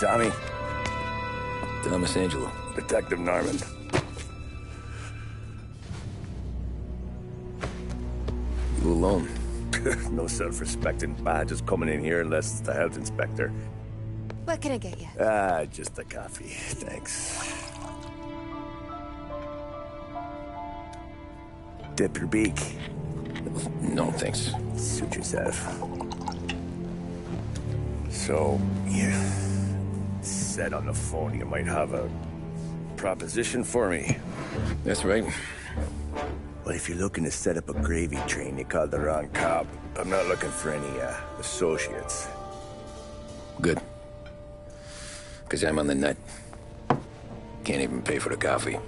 Tommy. Thomas Angelo. Detective Norman. You alone? No self-respecting badges coming in here unless it's the health inspector. What can I get you? Just a coffee. Thanks. Dip your beak. No, thanks. Suit yourself. So, you said on the phone you might have a proposition for me. That's right. Well, if you're looking to set up a gravy train, you called the wrong cop. I'm not looking for any, associates. Good. Because I'm on the nut. Can't even pay for the coffee.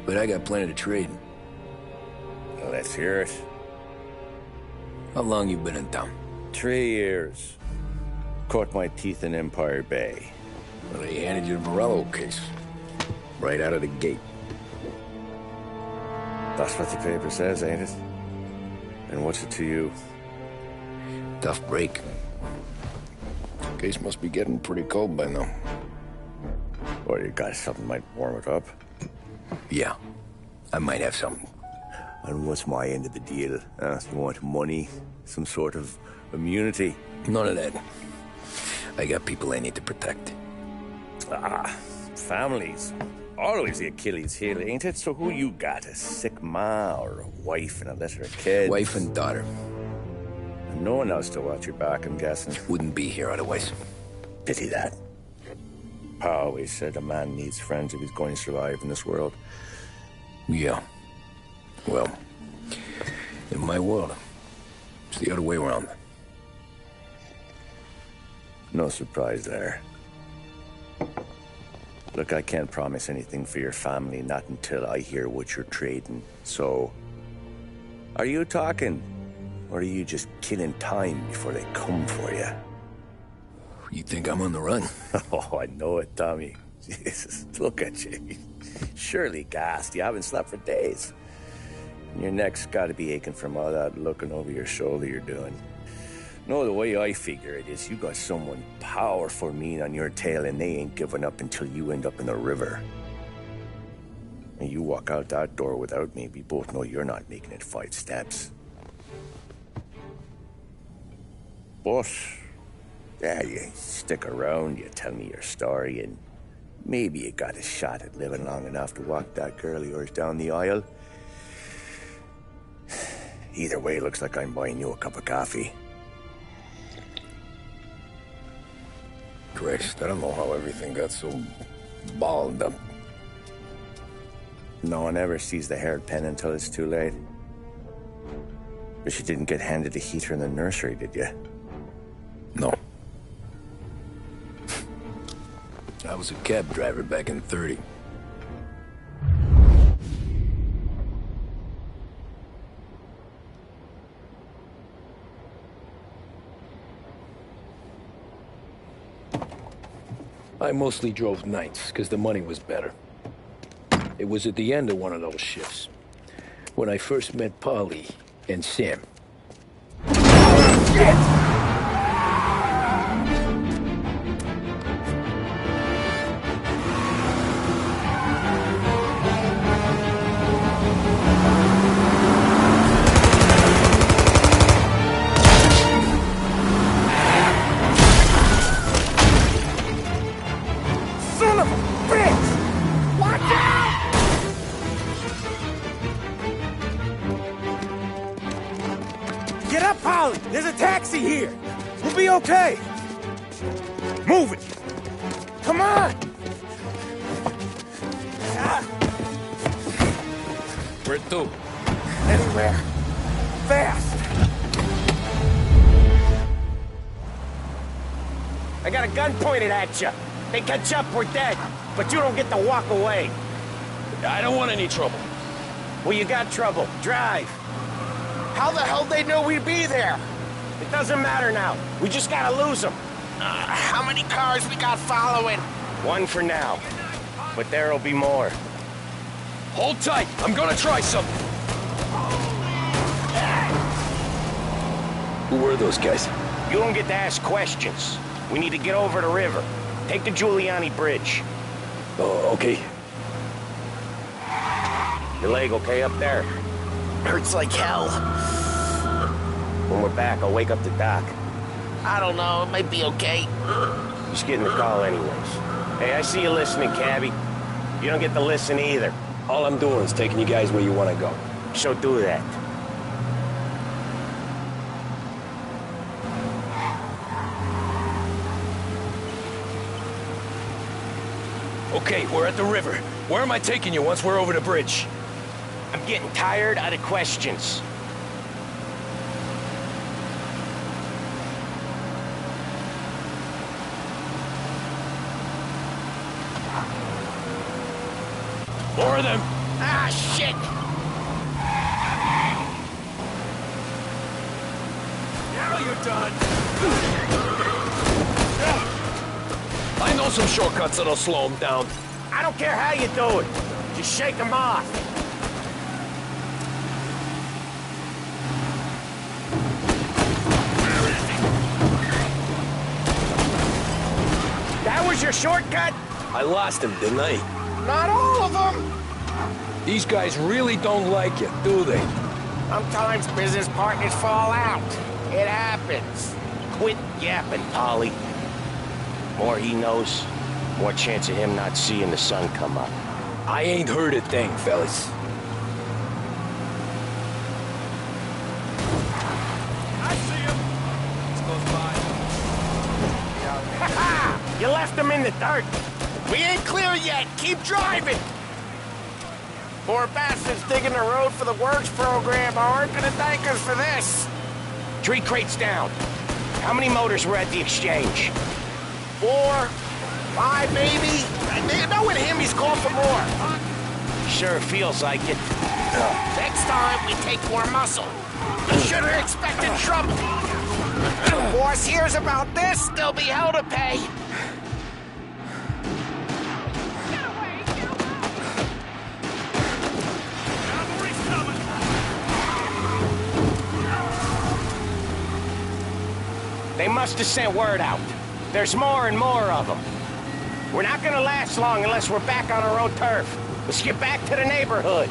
But I got plenty to trade. Well, let's hear it. How long you been in town? 3 years. Caught my teeth in Empire Bay. Well, they handed you the Morello case. Right out of the gate. That's what the paper says, ain't it? And what's it to you? Tough break. Case must be getting pretty cold by now. Or you got something might warm it up? Yeah, I might have something. And what's my end of the deal? You want money? Some sort of immunity? None of that. I got people I need to protect. Families. Always the Achilles heel, ain't it? So who you got? A sick ma or a wife and a litter of kids? Wife and daughter. And no one else to watch your back, I'm guessing. Wouldn't be here otherwise. Pity that. Pa always said a man needs friends if he's going to survive in this world. Yeah. Well, in my world, it's the other way around. No surprise there. Look, I can't promise anything for your family, not until I hear what you're trading. So, are you talking? Or are you just killing time before they come for you? You think I'm on the run? Oh, I know it, Tommy. Jesus, look at you. Surely gassed. You haven't slept for days. And your neck's got to be aching from all that looking over your shoulder you're doing. No, the way I figure it is you got someone powerful mean on your tail and they ain't giving up until you end up in the river. And you walk out that door without me, we both know you're not making it 5 steps. But, yeah, you stick around, you tell me your story, and maybe you got a shot at living long enough to walk that girl of yours down the aisle. Either way, looks like I'm buying you a cup of coffee. Christ, I don't know how everything got so balled up. No one ever sees the hairpin until it's too late. But you didn't get handed a heater in the nursery, did you? No. I was a cab driver back in '30. I mostly drove nights, because the money was better. It was at the end of one of those shifts, when I first met Polly and Sam. Shit! Son of a bitch! Watch out! Get up, Polly! There's a taxi here! We'll be okay! Move it! Come on! Where to? Anywhere! Fast! I got a gun pointed at you. They catch up, we're dead. But you don't get to walk away. I don't want any trouble. Well, you got trouble. Drive. How the hell they know we'd be there? It doesn't matter now. We just gotta lose them. How many cars we got following? One for now. But there'll be more. Hold tight. I'm gonna try something. Who were those guys? You don't get to ask questions. We need to get over the river. Take the Giuliani Bridge. Oh, okay. Your leg okay up there? Hurts like hell. When we're back, I'll wake up the doc. I don't know, it might be okay. Just getting the call anyways. Hey, I see you listening, cabbie. You don't get to listen either. All I'm doing is taking you guys where you want to go. So do that. Okay, we're at the river. Where am I taking you once we're over the bridge? I'm getting tired of the questions. More of them. Ah, shit! Now you're done. I know some shortcuts that'll slow them down. I don't care how you do it. Just shake them off. That was your shortcut? I lost him, didn't I? Not all of them. These guys really don't like you, do they? Sometimes business partners fall out. It happens. Quit yapping, Polly. More he knows, more chance of him not seeing the sun come up. I ain't heard a thing, fellas. I see him. He's close by. You left him in the dirt. We ain't clear yet. Keep driving. Poor bastards digging the road for the works program aren't gonna thank us for this. 3 crates down. How many motors were at the exchange? 4, 5, maybe. Knowing him, he's called for more. Sure feels like it. Next time, we take more muscle. You should have expected trouble. If the boss hears about this, there'll be hell to pay. They must have sent word out. There's more and more of them. We're not gonna last long unless we're back on our own turf. Let's get back to the neighborhood.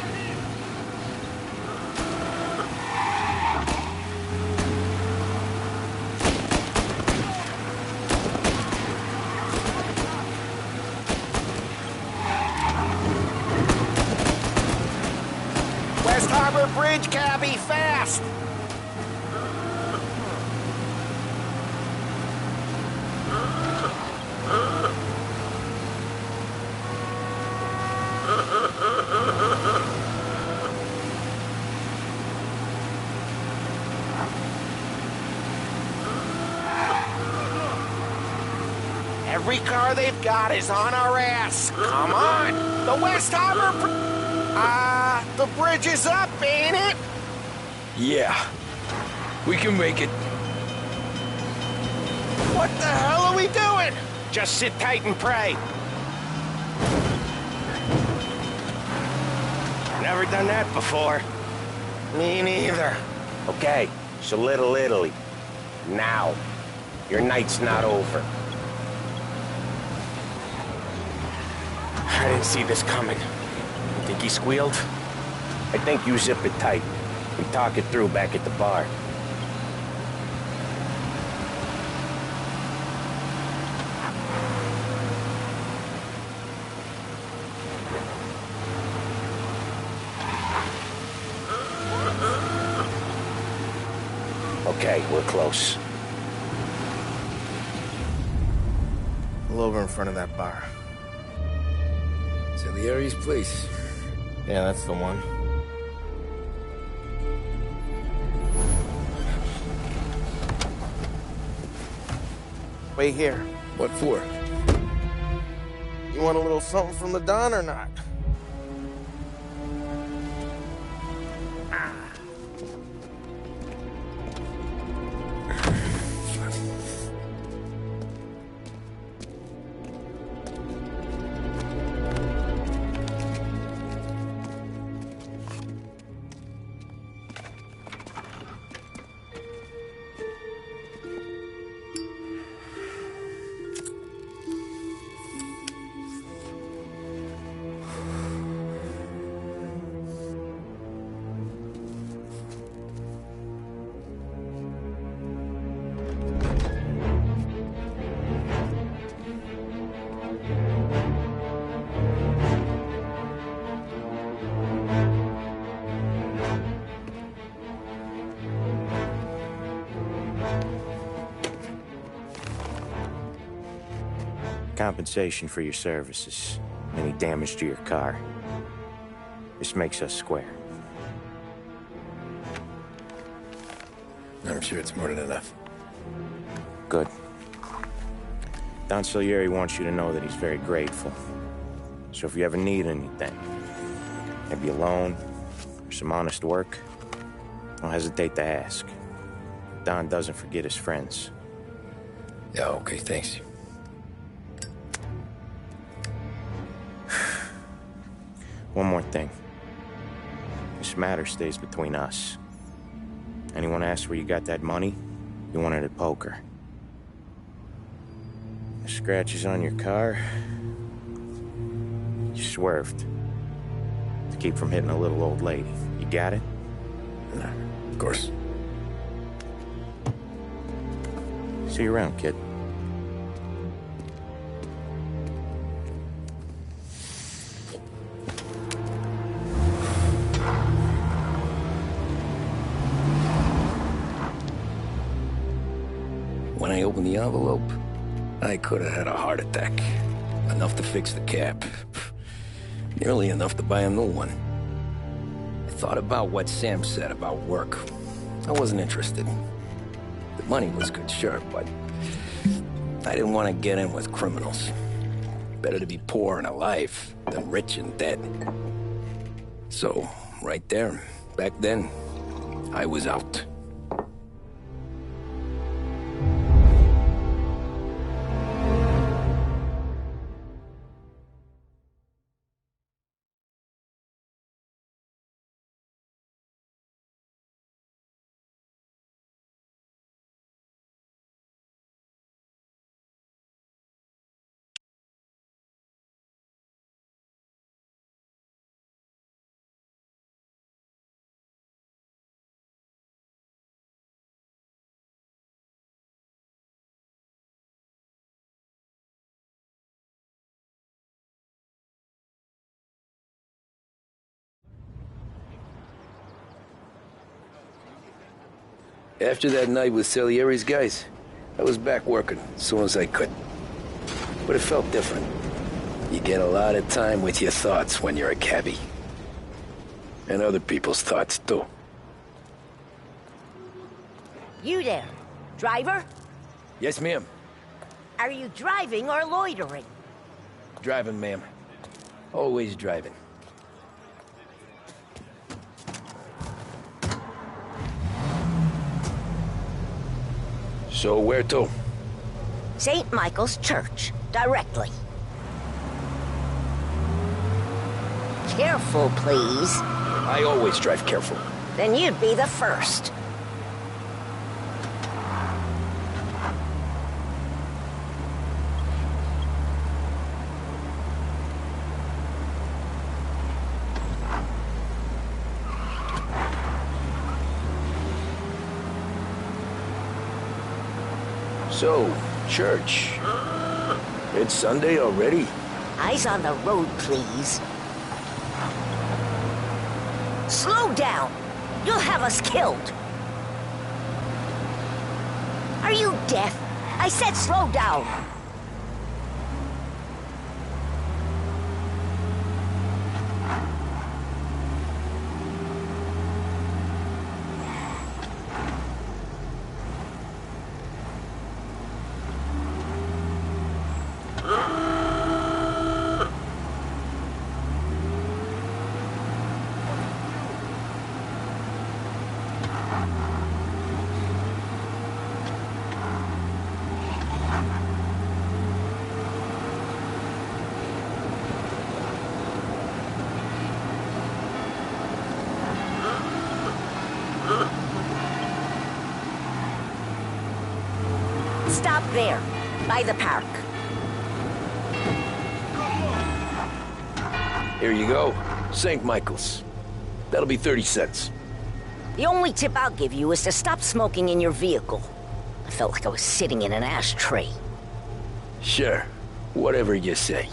West Harbor Bridge, cabbie, fast! Every car they've got is on our ass. Come on! The West Harbor the bridge is up, ain't it? Yeah. We can make it. What the hell are we doing? Just sit tight and pray. Never done that before. Me neither. Okay, so Little Italy. Now. Your night's not over. I didn't see this coming. You think he squealed? I think you zip it tight. We talk it through back at the bar. Okay, we're close. Pull over in front of that bar. Salieri's place. Yeah, that's the one. Wait here. What for? You want a little something from the Don or not? Compensation for your services. Any damage to your car. This makes us square. I'm sure it's more than enough. Good. Don Salieri wants you to know that he's very grateful. So if you ever need anything, maybe a loan or some honest work, don't hesitate to ask. Don doesn't forget his friends. Yeah, okay, thanks. One more thing. This matter stays between us. Anyone asks where you got that money, you won it at poker. The scratches on your car, you swerved. To keep from hitting a little old lady. You got it? No, of course. See you around, kid. When I opened the envelope, I could have had a heart attack. Enough to fix the cap. Nearly enough to buy a new one. I thought about what Sam said about work. I wasn't interested. The money was good, sure, but I didn't want to get in with criminals. Better to be poor and alive than rich and dead. So, right there, back then, I was out. After that night with Salieri's guys, I was back working as soon as I could. But it felt different. You get a lot of time with your thoughts when you're a cabbie. And other people's thoughts, too. You there, driver? Yes, ma'am. Are you driving or loitering? Driving, ma'am. Always driving. So where to? St. Michael's Church, directly. Careful, please. I always drive careful. Then you'd be the first. So, church. It's Sunday already? Eyes on the road, please. Slow down! You'll have us killed! Are you deaf? I said slow down! Stop there, by the park. Here you go. St. Michael's. That'll be 30 cents. The only tip I'll give you is to stop smoking in your vehicle. I felt like I was sitting in an ashtray. Sure. Whatever you say.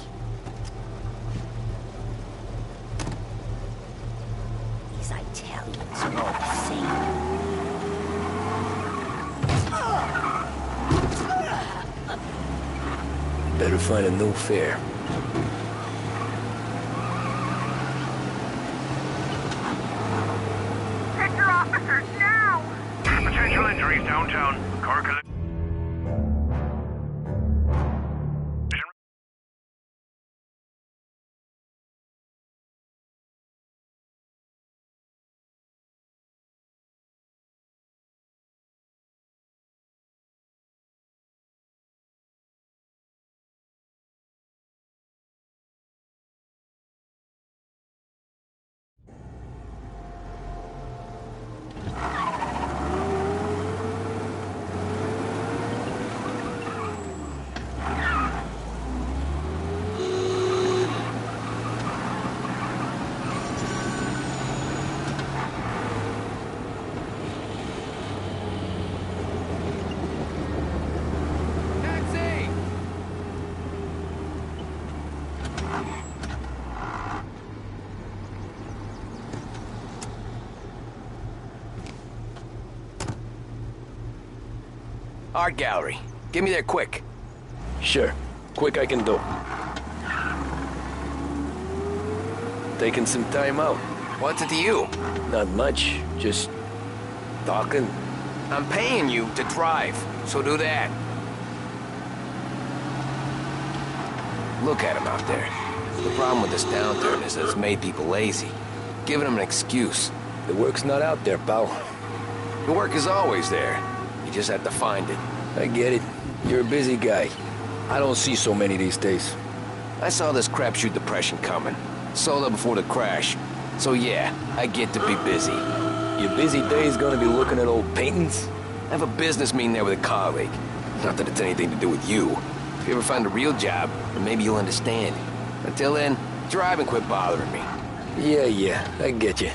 These Italians are all the same. Better find a new fare. Take your officers now! Potential injuries downtown. Car collision. Art gallery. Get me there quick. Sure. Quick I can do. Taking some time out. What's it to you? Not much. Just talking. I'm paying you to drive, so do that. Look at him out there. The problem with this downturn is that it's made people lazy. Giving them an excuse. The work's not out there, pal. The work is always there. You just have to find it. I get it. You're a busy guy. I don't see so many these days. I saw this crapshoot depression coming. Sold up before the crash. So yeah, I get to be busy. Your busy day's gonna be looking at old paintings? I have a business meeting there with a colleague. Not that it's anything to do with you. If you ever find a real job, then maybe you'll understand. Until then, drive and quit bothering me. Yeah, I get you.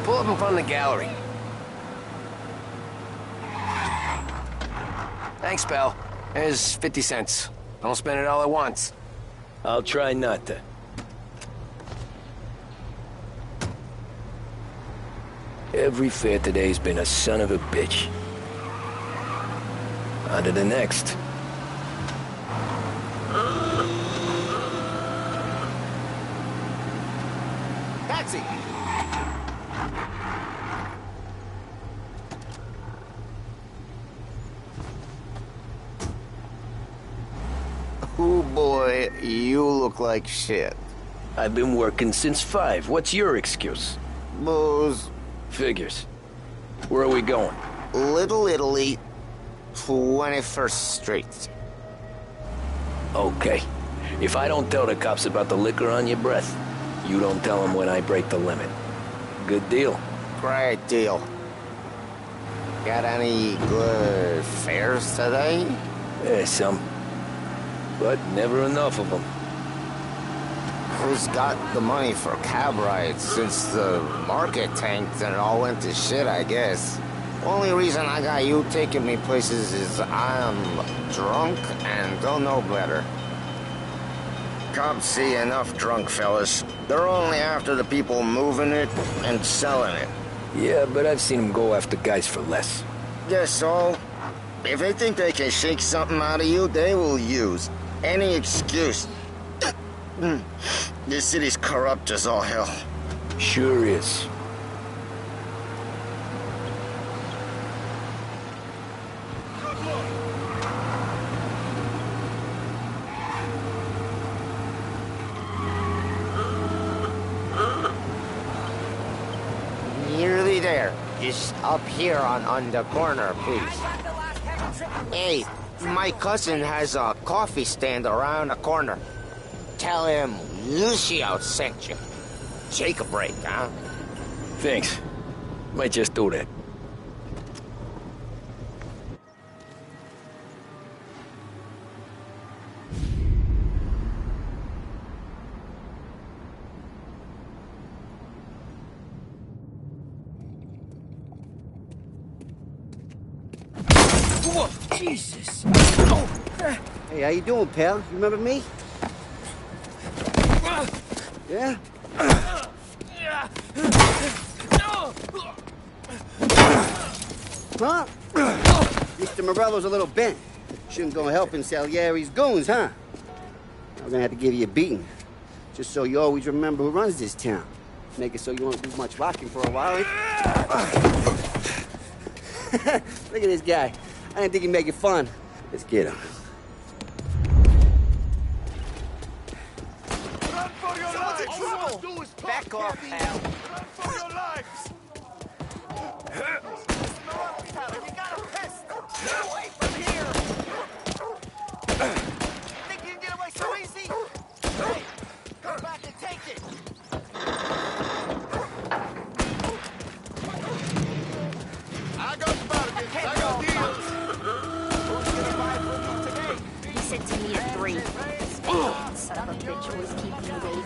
Pull up in front of the gallery. Thanks, pal. There's 50 cents. Don't spend it all at once. I'll try not to. Every fare today's been a son of a bitch. On to the next. Taxi! Oh boy, you look like shit. I've been working since 5. What's your excuse? Booze. Figures. Where are we going? Little Italy, 21st Street. Okay. If I don't tell the cops about the liquor on your breath, you don't tell them when I break the limit. Good deal. Great deal. Got any good fares today? Some. But never enough of them. Who's got the money for cab rides since the market tanked and it all went to shit, I guess? Only reason I got you taking me places is I'm drunk and don't know better. Cops see enough drunk fellas. They're only after the people moving it and selling it. Yeah, but I've seen them go after guys for less. Guess so. If they think they can shake something out of you, they will use any excuse. This city's corrupt as all hell. Sure is. Nearly there. Just up here on the corner, please. Hey, My cousin has a coffee stand around the corner. Tell him Lucio sent you. Take a break, huh? Thanks. Might just do that. Whoa, Jesus! Hey, how you doing, pal? You remember me? Yeah? Huh? Mr. Morello's a little bent. Shouldn't go helping Salieri's goons, huh? I'm gonna have to give you a beating. Just so you always remember who runs this town. Make it so you won't do much rocking for a while. Look at this guy. I didn't think he'd make it fun. Let's get him. Run for your lives! All you must do is talk, Back off, pal. Run for your lives! You got a pistol! Get away from here! Think you can get away so easy? Hey, come back and take it! I got Spartacus. I got deals. Who's gonna buy from you today? He said to me at 3. Son of a bitch always keeping me waiting.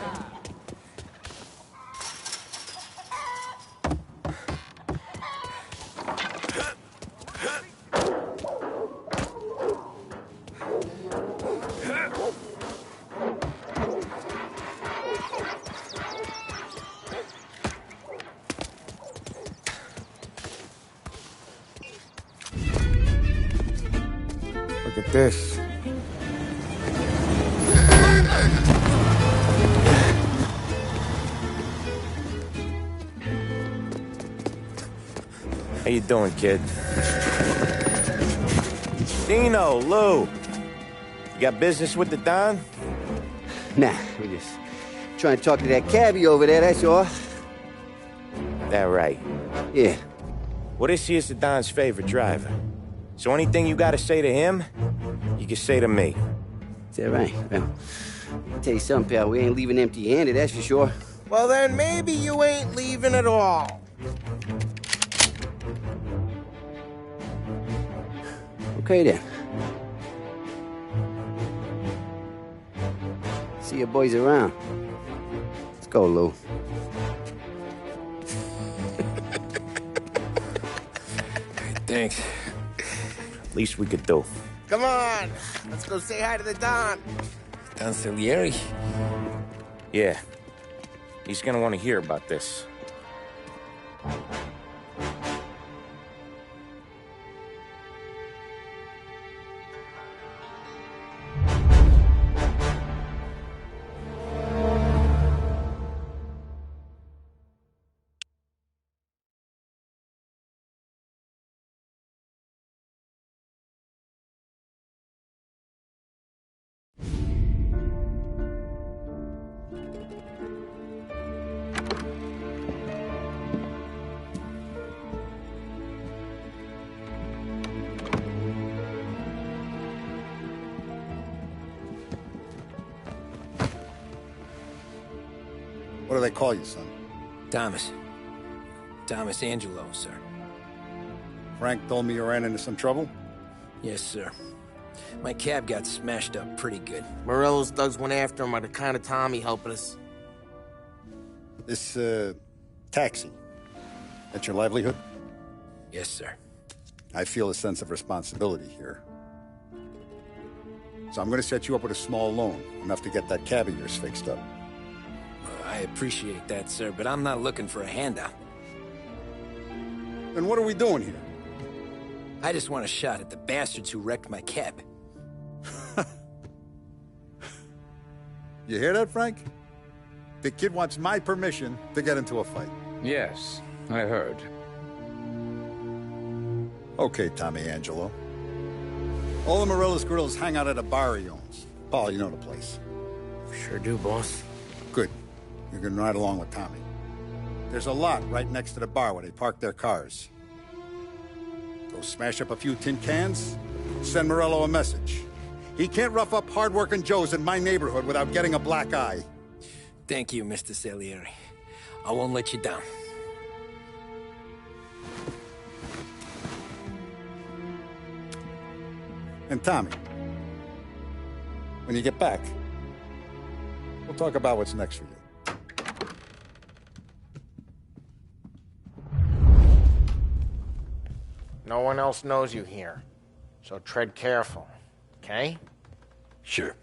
Look at this. How you doing, kid? Dino, Lou. You got business with the Don? Nah, we just trying to talk to that cabbie over there, that's all. That right. Yeah. Well, this here's the Don's favorite driver. So anything you gotta say to him, you can say to me. Is that right? Well, I'll tell you something, pal. We ain't leaving empty-handed, that's for sure. Well, then maybe you ain't leaving at all. Okay, then. See your boys around. Let's go, Lou. Thanks. Least we could do. Come on, let's go say hi to the Don. Don Salieri? Yeah. He's gonna want to hear about this. What do they call you, son? Thomas. Thomas Angelo, sir. Frank told me you ran into some trouble? Yes, sir. My cab got smashed up pretty good. Morello's thugs went after him by the kind of Tommy helping us. This, taxi. That's your livelihood? Yes, sir. I feel a sense of responsibility here. So I'm gonna set you up with a small loan, enough to get that cab of yours fixed up. I appreciate that, sir, but I'm not looking for a handout. Then what are we doing here? I just want a shot at the bastards who wrecked my cab. You hear that, Frank? The kid wants my permission to get into a fight. Yes, I heard. Okay, Tommy Angelo. All the Morello's girls hang out at a bar he owns. Paul, you know the place. Sure do, boss. Good. You can ride along with Tommy. There's a lot right next to the bar where they park their cars. Go smash up a few tin cans, Send Morello a message. He can't rough up hard-working Joes in my neighborhood without getting a black eye. Thank you, Mr. Salieri. I won't let you down. And Tommy, when you get back, we'll talk about what's next for you. No one else knows you here, so tread careful, okay? Sure.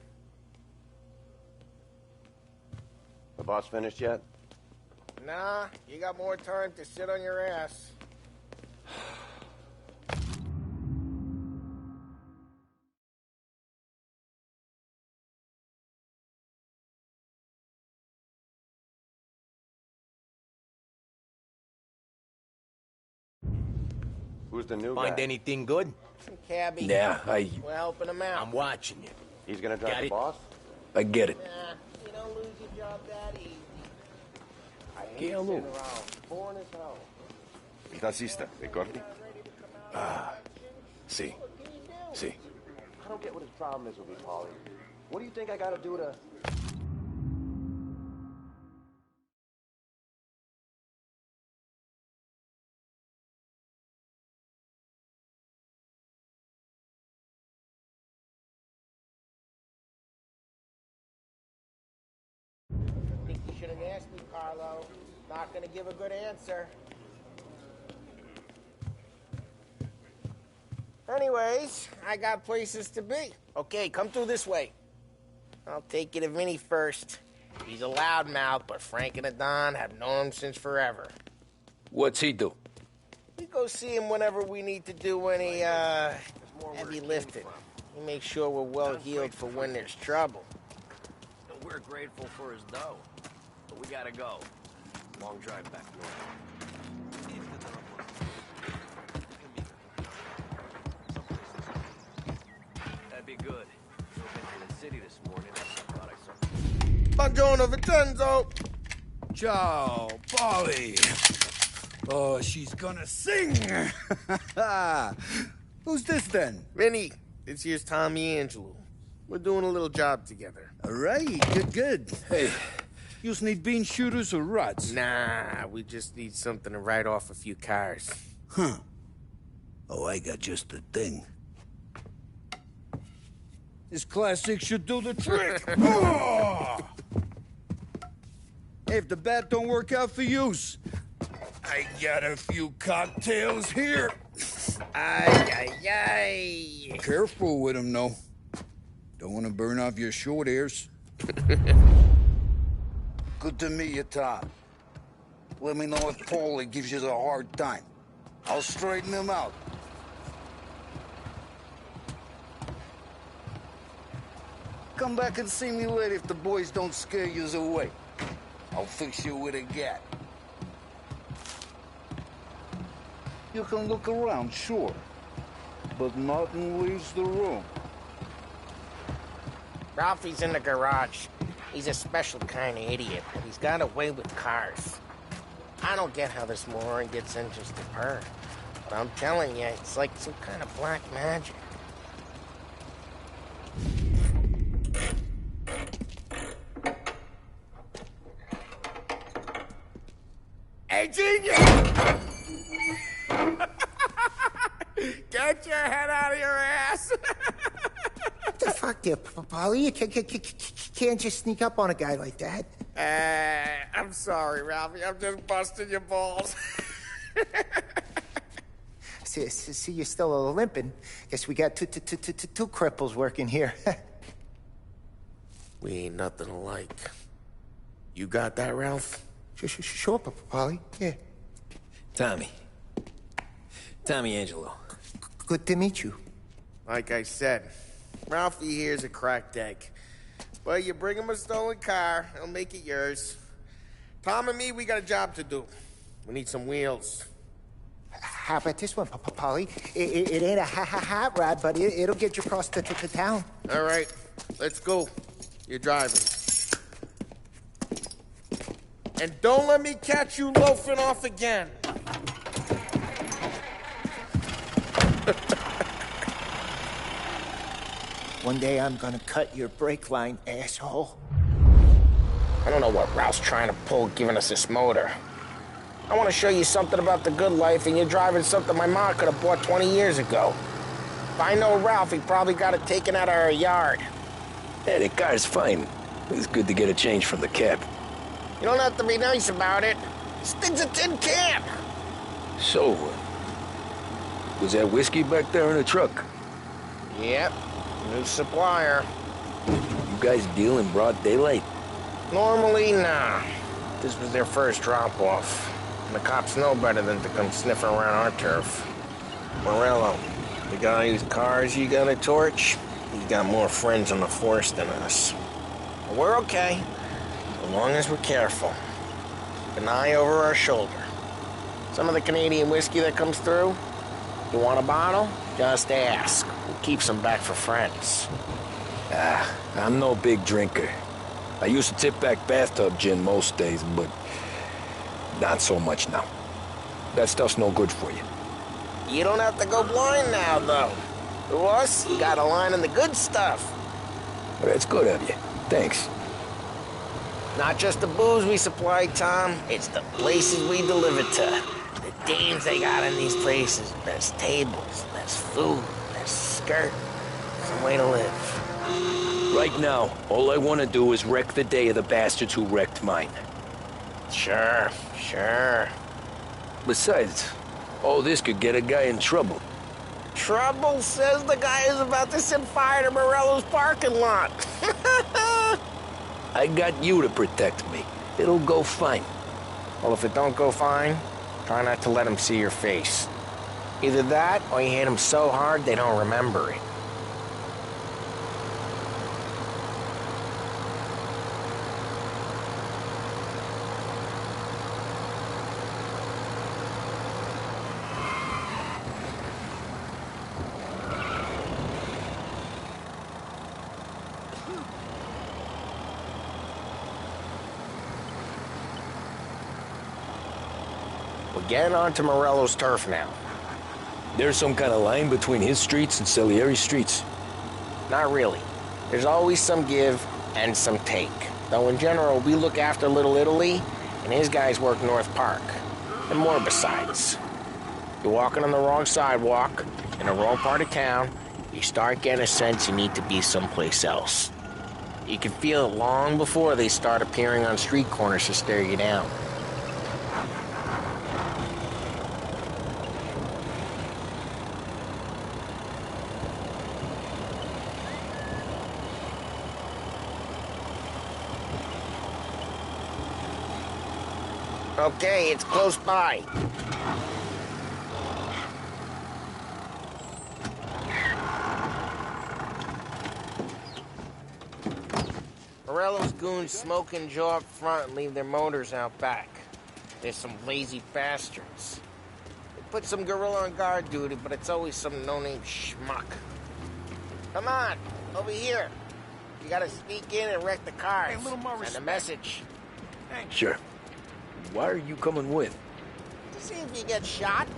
The boss finished yet? Nah, you got more time to sit on your ass. Who's the new Find guy? anything good? Some cabbie. Yeah, We're helping him out. I'm watching you. He's gonna drive Got the it. boss? I get it. Nah, you don't lose your job that easy. I hate Che sitting allo? around. Boring as hell. Il tassista, ricordi? See. See. I don't get what his problem is with me, Paulie. What do you think I gotta do to... Think you should have asked me, Carlo. Not gonna give a good answer. Anyways, I got places to be. Okay, come through this way. I'll take you to Vinny first. He's a loudmouth, but Frank and the Don have known him since forever. What's he do? We go see him whenever we need to do any, heavy lifting. He makes sure we're well healed for when there's trouble. We're grateful for his dough, but we gotta go. Long drive back north. That'd be good. Drove into the city this morning. I thought I saw. Buongiorno, Vincenzo! Ciao, Polly. Oh, she's gonna sing. Who's this then? Vinny, this here's Tommy Angelo. We're doing a little job together. All right, good. Hey, you just need bean shooters or rods? Nah, we just need something to write off a few cars. Huh. Oh, I got just the thing. This classic should do the trick. Oh! Hey, if the bat don't work out for yous, I got a few cocktails here. Ay, ay, ay. Careful with them, though. Don't want to burn off your short hairs. Good to meet you, Tom. Let me know if Paulie gives you a hard time. I'll straighten him out. Come back and see me later if the boys don't scare yous away. I'll fix you with a gat. You can look around, sure. But nothing leaves the room. Ralphie's in the garage. He's a special kind of idiot, but he's got a way with cars. I don't get how this moron gets interested in her. But I'm telling you, it's like some kind of black magic. Hey, genius! Get your head out of your ass! What the fuck there, Polly? You can't just sneak up on a guy like that. I'm sorry, Ralphie. I'm just busting your balls. See, you're still limping. Guess we got two cripples working here. We ain't nothing alike. You got that, Ralph? Sure, Polly. Yeah. Tommy Angelo. Good to meet you. Like I said, Ralphie here's a cracked egg. Well, you bring him a stolen car, he'll make it yours. Tom and me, we got a job to do. We need some wheels. How about this one, Polly? It ain't a hot rod, but it'll get you across to town. All right, let's go. You're driving. And don't let me catch you loafing off again. One day I'm gonna cut your brake line, asshole. I don't know what Ralph's trying to pull giving us this motor. I want to show you something about the good life, and you're driving something my mom could have bought 20 years ago. If I know Ralph, he probably got it taken out of our yard. Yeah, the car's fine. It's good to get a change from the cab. You don't have to be nice about it. This thing's a tin can. So, was that whiskey back there in the truck? Yep, new supplier. You guys deal in broad daylight? Normally, nah. This was their first drop-off. And the cops know better than to come sniffing around our turf. Morello, the guy whose cars you got a torch, he's got more friends on the force than us. But we're okay, as long as we're careful. An eye over our shoulder. Some of the Canadian whiskey that comes through, you want a bottle? Just ask. We'll keep some back for friends. I'm no big drinker. I used to tip back bathtub gin most days, but not so much now. That stuff's no good for you. You don't have to go blind now, though. To us, you got a line on the good stuff. Well, that's good of you. Thanks. Not just the booze we supply, Tom. It's the places we deliver to. The dames they got in these places. Best tables, best food, best skirt. Some way to live. Right now, all I want to do is wreck the day of the bastards who wrecked mine. Sure. Besides, all this could get a guy in trouble. Trouble says the guy is about to set fire to Morello's parking lot. I got you to protect me. It'll go fine. Well, if it don't go fine, try not to let him see your face. Either that, or you hit him so hard they don't remember it. We're getting onto Morello's turf now. There's some kind of line between his streets and Salieri's streets? Not really. There's always some give and some take. Though in general, we look after Little Italy, and his guys work North Park. And more besides. You're walking on the wrong sidewalk, in the wrong part of town, you start getting a sense you need to be someplace else. You can feel it long before they start appearing on street corners to stare you down. Okay, it's close by. Morello's goons smoke and jaw up front and leave their motors out back. They're some lazy bastards. They put some gorilla on guard duty, but it's always some no-name schmuck. Come on, over here. You gotta sneak in and wreck the cars. Hey, a little more Send a message. Sure. Why are you coming with? To see if you get shot.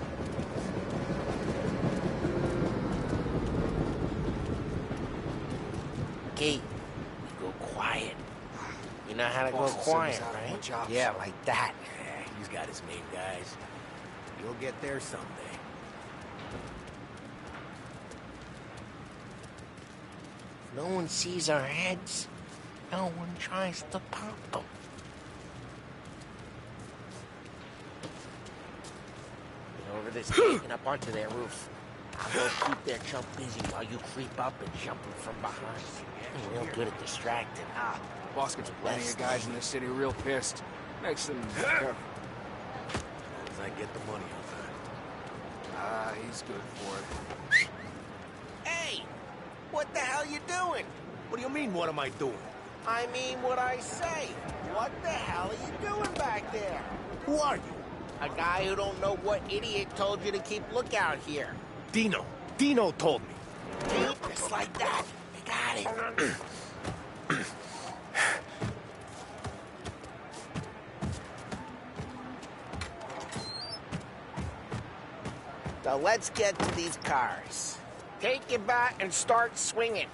Okay, you go quiet. You know how to go quiet, right? Yeah, like that. Yeah, he's got his main guys. You'll get there someday. If no one sees our heads, no one tries to pop them. Get over this gate and up onto their roof. I'll go keep their chump busy while you creep up and jump them from behind. You're real good at distracting. Boss gets plenty of guys in this city real pissed. Makes them careful. As I get the money on that. He's good for it. Hey! What the hell you doing? What do you mean, what am I doing? I mean what I say. What the hell are you doing back there? Who are you? A guy who don't know what idiot told you to keep lookout here. Dino. Dino told me. Just like that. You got it. Now let's get to these cars. Take your bat and start swinging.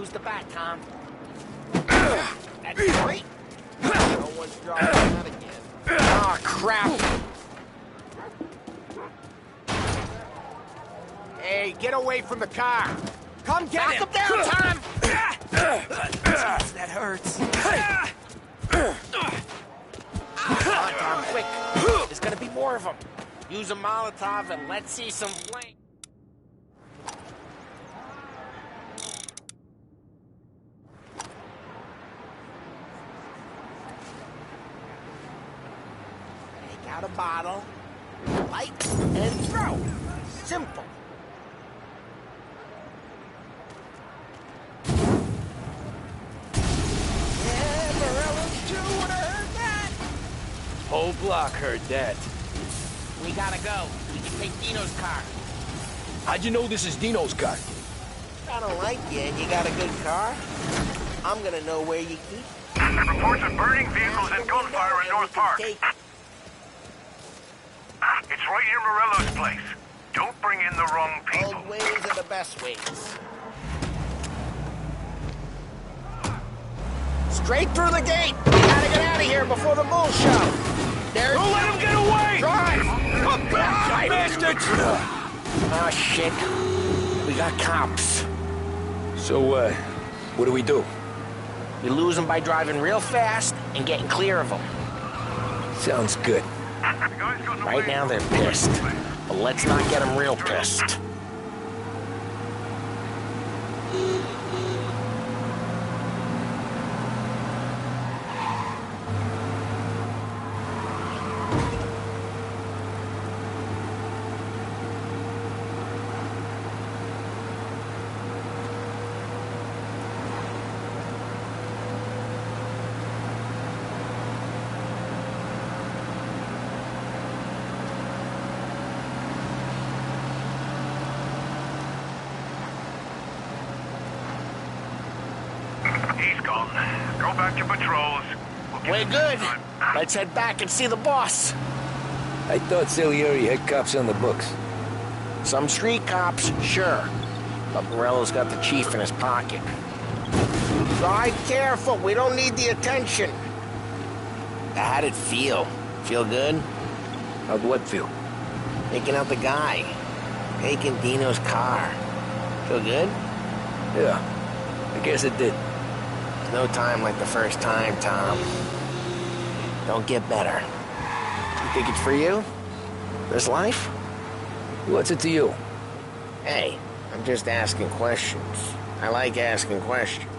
Use the bat, Tom. That's great. No one's dropping that again. Oh, crap. Hey, get away from the car. Come get him. Knock him down, Tom. Jeez, that hurts. Come on, Tom, quick. There's gonna be more of them. Use a Molotov and let's see some flame. Take out a bottle, light, and throw. Simple. Yeah, Morello's too would have heard that. Whole block heard that. We gotta go. We can take Dino's car. How'd you know this is Dino's car? I don't like you and you got a good car. I'm gonna know where you keep. Reports of burning vehicles and gunfire in North Park. It's right near Morello's place. Don't bring in the wrong people. Old ways are the best ways. Straight through the gate. We gotta get out of here before the bull show. Don't let him get away! Drive! Come back, bastards! Oh, shit. We got cops. So, what do we do? You lose them by driving real fast and getting clear of them. Sounds good. Right now they're pissed, but let's not get them real pissed. He's gone. Go back to patrols. We're good. Let's head back and see the boss. I thought Salieri had cops on the books. Some street cops, sure. But Morello's got the chief in his pocket. Drive careful. We don't need the attention. How'd it feel? Feel good? How'd what feel? Taking out the guy. Taking Dino's car. Feel good? Yeah, I guess it did. There's no time like the first time, Tom. Don't get better. You think it's for you? This life? What's it to you? Hey, I'm just asking questions. I like asking questions.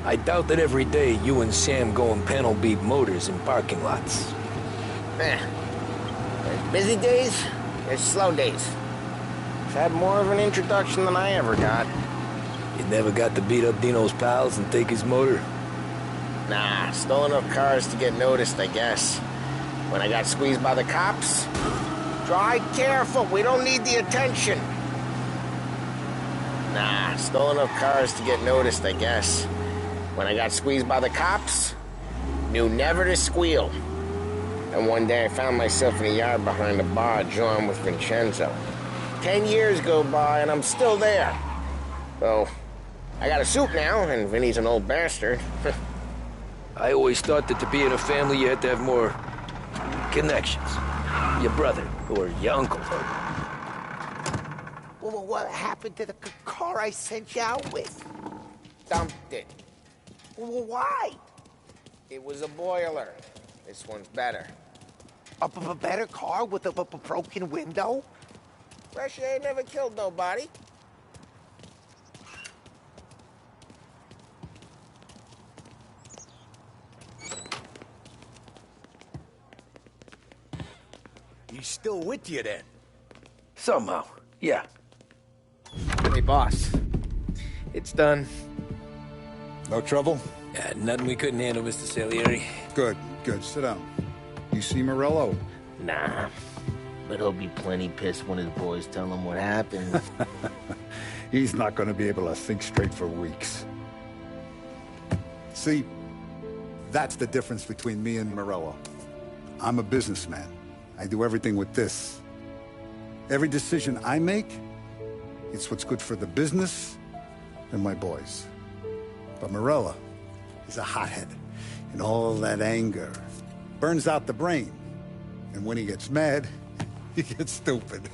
I doubt that every day you and Sam go and panel beat motors in parking lots. There's busy days, there's slow days. I've had more of an introduction than I ever got. You never got to beat up Dino's pals and take his motor? Nah, stole enough cars to get noticed, I guess. When I got squeezed by the cops, drive careful, we don't need the attention. Nah, stole enough cars to get noticed, I guess. When I got squeezed by the cops, knew never to squeal. And one day I found myself in a yard behind a bar drawn with Vincenzo. 10 years go by and I'm still there. So, I got a suit now, and Vinny's an old bastard. I always thought that to be in a family you had to have more connections. Your brother, or your uncle. Well, what happened to the car I sent you out with? Dumped it. Well, why? It was a boiler. This one's better. A better car with a broken window? Fresh air never killed nobody. He's still with you then? Somehow, yeah. Hey, boss. It's done. No trouble? Nothing we couldn't handle, Mr. Salieri. Good, good. Sit down. You see Morello? Nah. But he'll be plenty pissed when his boys tell him what happened. He's not going to be able to think straight for weeks. See, that's the difference between me and Morello. I'm a businessman. I do everything with this. Every decision I make, it's what's good for the business than my boys. But Morella is a hothead, and all that anger burns out the brain. And when he gets mad, he gets stupid.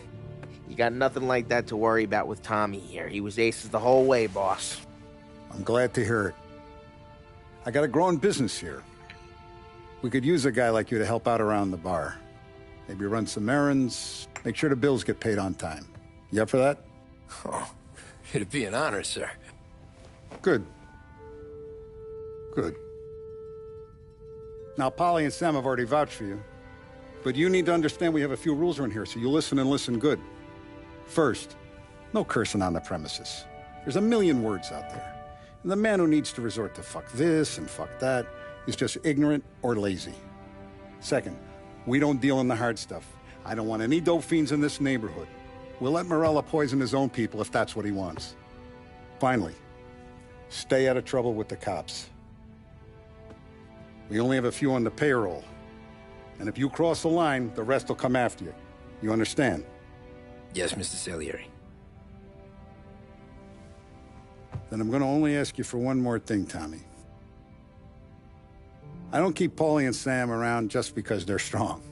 You got nothing like that to worry about with Tommy here. He was aces the whole way, boss. I'm glad to hear it. I got a growing business here. We could use a guy like you to help out around the bar. Maybe run some errands, make sure the bills get paid on time. You up for that? Oh, it'd be an honor, sir. Good. Good. Now, Polly and Sam have already vouched for you. But you need to understand we have a few rules around here, so you listen and listen good. First, no cursing on the premises. There's a million words out there. And the man who needs to resort to fuck this and fuck that is just ignorant or lazy. Second, we don't deal in the hard stuff. I don't want any dope fiends in this neighborhood. We'll let Morella poison his own people if that's what he wants. Finally, stay out of trouble with the cops. We only have a few on the payroll. And if you cross the line, the rest will come after you. You understand? Yes, Mr. Salieri. Then I'm going to only ask you for one more thing, Tommy. I don't keep Paulie and Sam around just because they're strong.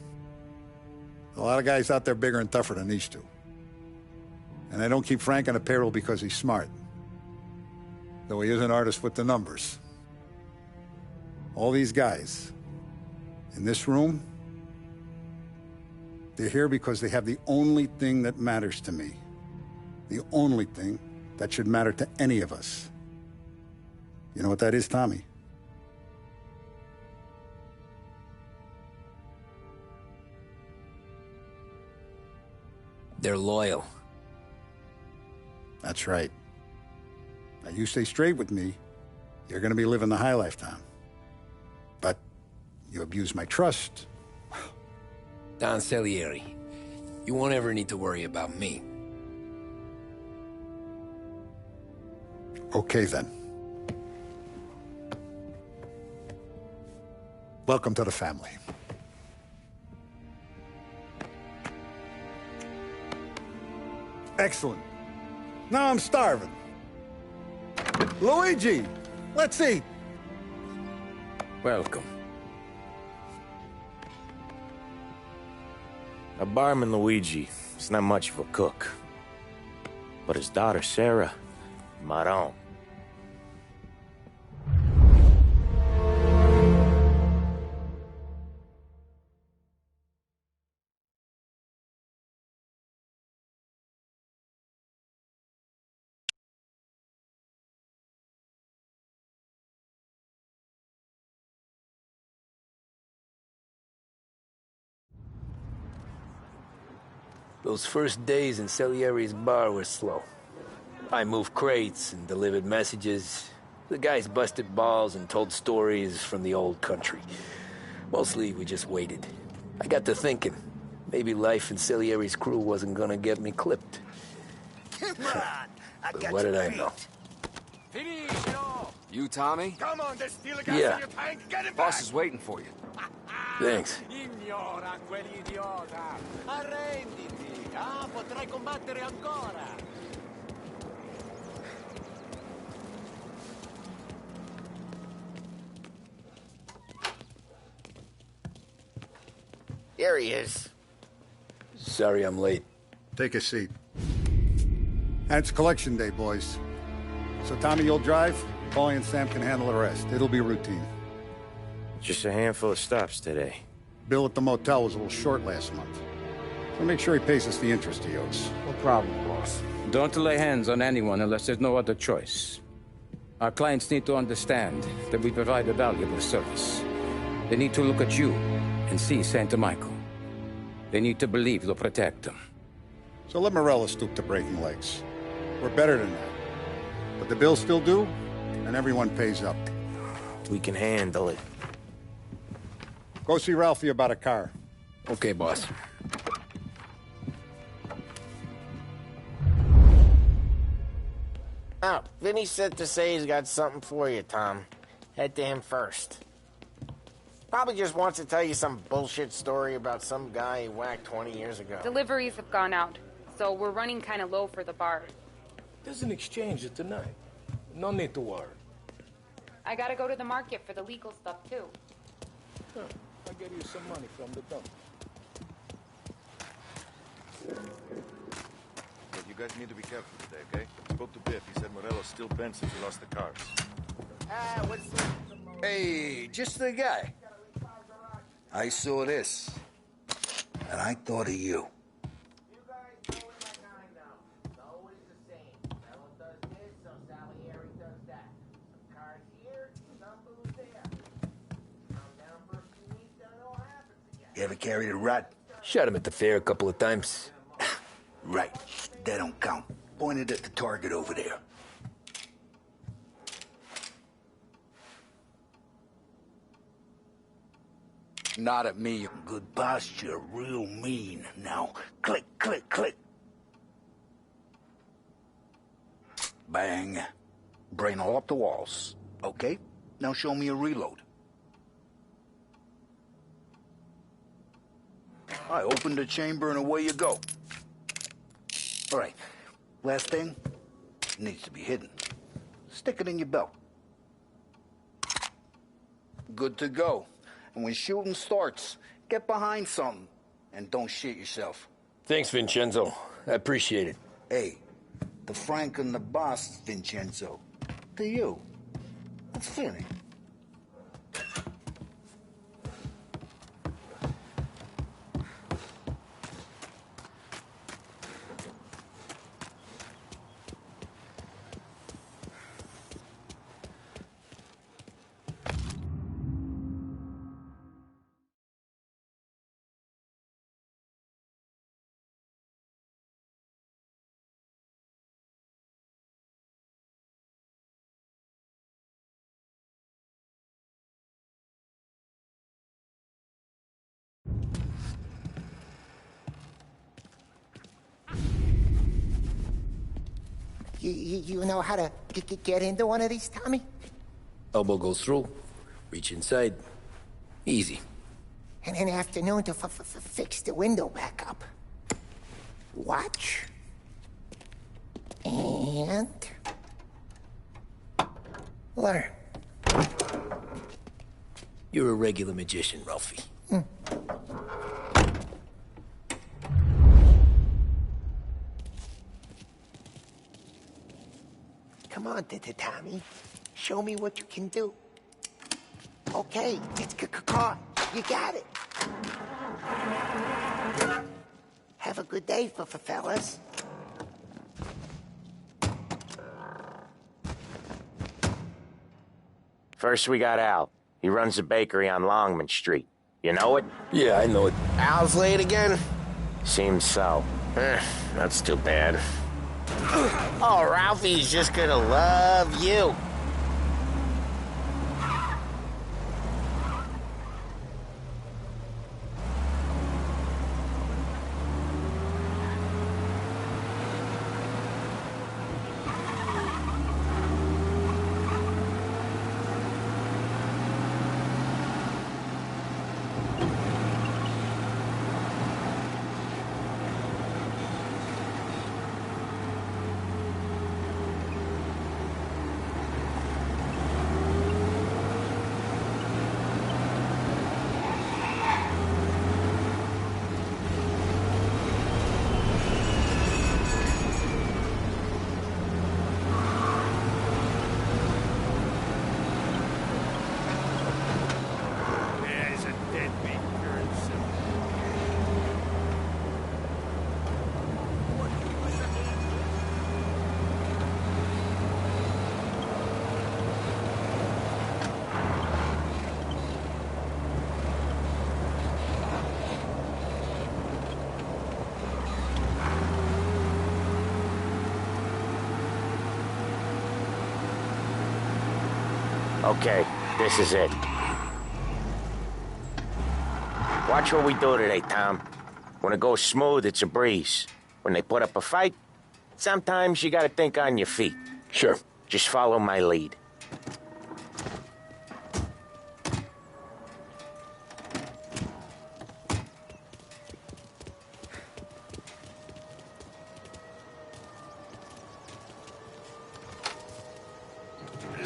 A lot of guys out there bigger and tougher than these two. And I don't keep Frank on the payroll because he's smart. Though he is an artist with the numbers. All these guys in this room, they're here because they have the only thing that matters to me. The only thing that should matter to any of us. You know what that is, Tommy? They're loyal. That's right. Now, you stay straight with me, you're gonna be living the high life, Tom. But you abuse my trust. Don Salieri, you won't ever need to worry about me. Okay, then. Welcome to the family. Excellent. Now I'm starving. Luigi, let's eat. Welcome. A barman Luigi is not much of a cook. But his daughter Sarah, Maron. Those first days in Salieri's bar were slow. I moved crates and delivered messages. The guys busted balls and told stories from the old country. Mostly, we just waited. I got to thinking, maybe life in Salieri's crew wasn't gonna get me clipped. But what did I know? You, Tommy? Come on, there's still a gas Yeah. in your tank. Get him Boss back. is waiting for you. Thanks. Ignora quell'idiota. Arrenditi. Ah, potrai combattere ancora. Here he is. Sorry I'm late. Take a seat. And it's collection day, boys. So Tommy, you'll drive. Paulie and Sam can handle the rest. It'll be routine. Just a handful of stops today. Bill at the motel was a little short last month. So make sure he pays us the interest he owes. No problem, boss. Don't lay hands on anyone unless there's no other choice. Our clients need to understand that we provide a valuable service. They need to look at you and see Santa Michael. They need to believe you'll protect them. So let Morella stoop to breaking legs. We're better than that. But the bills still due, and everyone pays up. We can handle it. Go see Ralphie about a car. Okay, boss. Oh, Vinny said to say he's got something for you, Tom. Head to him first. Probably just wants to tell you some bullshit story about some guy he whacked 20 years ago. Deliveries have gone out, so we're running kind of low for the bar. There's an exchange tonight. No need to worry. I gotta go to the market for the legal stuff, too. Huh. I'll get you some money from the dump. But you guys need to be careful today, okay? Spoke to Biff. He said Morello's still bent since he lost the cars. What's the... Hey, just the guy. I saw this, and I thought of you. You guys know my kind now. It's always the same. Fellow does this, so Salieri does that. Some cars here, some booze there. Calm down for a few weeks, then it all happens again. You ever carried a rat? Shot him at the fair a couple of times. Right. That don't count. Pointed at the target over there. Not at me. Good posture. Real mean. Now, click, click, click. Bang. Brain all up the walls. Okay? Now show me a reload. I opened the chamber and away you go. All right. Last thing. Needs to be hidden. Stick it in your belt. Good to go. And when shooting starts, get behind something. And don't shit yourself. Thanks, Vincenzo. I appreciate it. Hey, the Frank and the boss, Vincenzo. To you. That's fitting. You know how to get into one of these, Tommy? Elbow goes through. Reach inside. Easy. And an afternoon to fix the window back up. Watch. And... learn. You're a regular magician, Ralphie. Come on, Tommy. Show me what you can do. Okay, it's caught. You got it. Have a good day, fellas. First, we got Al. He runs a bakery on Longman Street. You know it? Yeah, I know it. Al's late again? Seems so. That's too bad. Oh, Ralphie's just gonna love you. Okay, this is it. Watch what we do today, Tom. When it goes smooth, it's a breeze. When they put up a fight, sometimes you gotta think on your feet. Sure. Just follow my lead.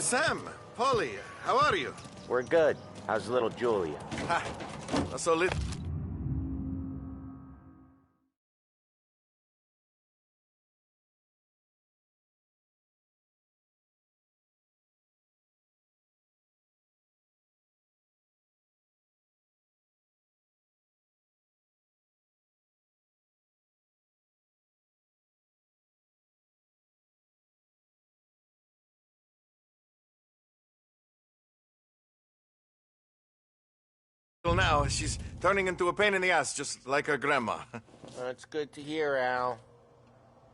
Sam, Polly, how are you? We're good. How's little Julia? Ha! Not so little. Now, she's turning into a pain in the ass, just like her grandma. That's good to hear, Al.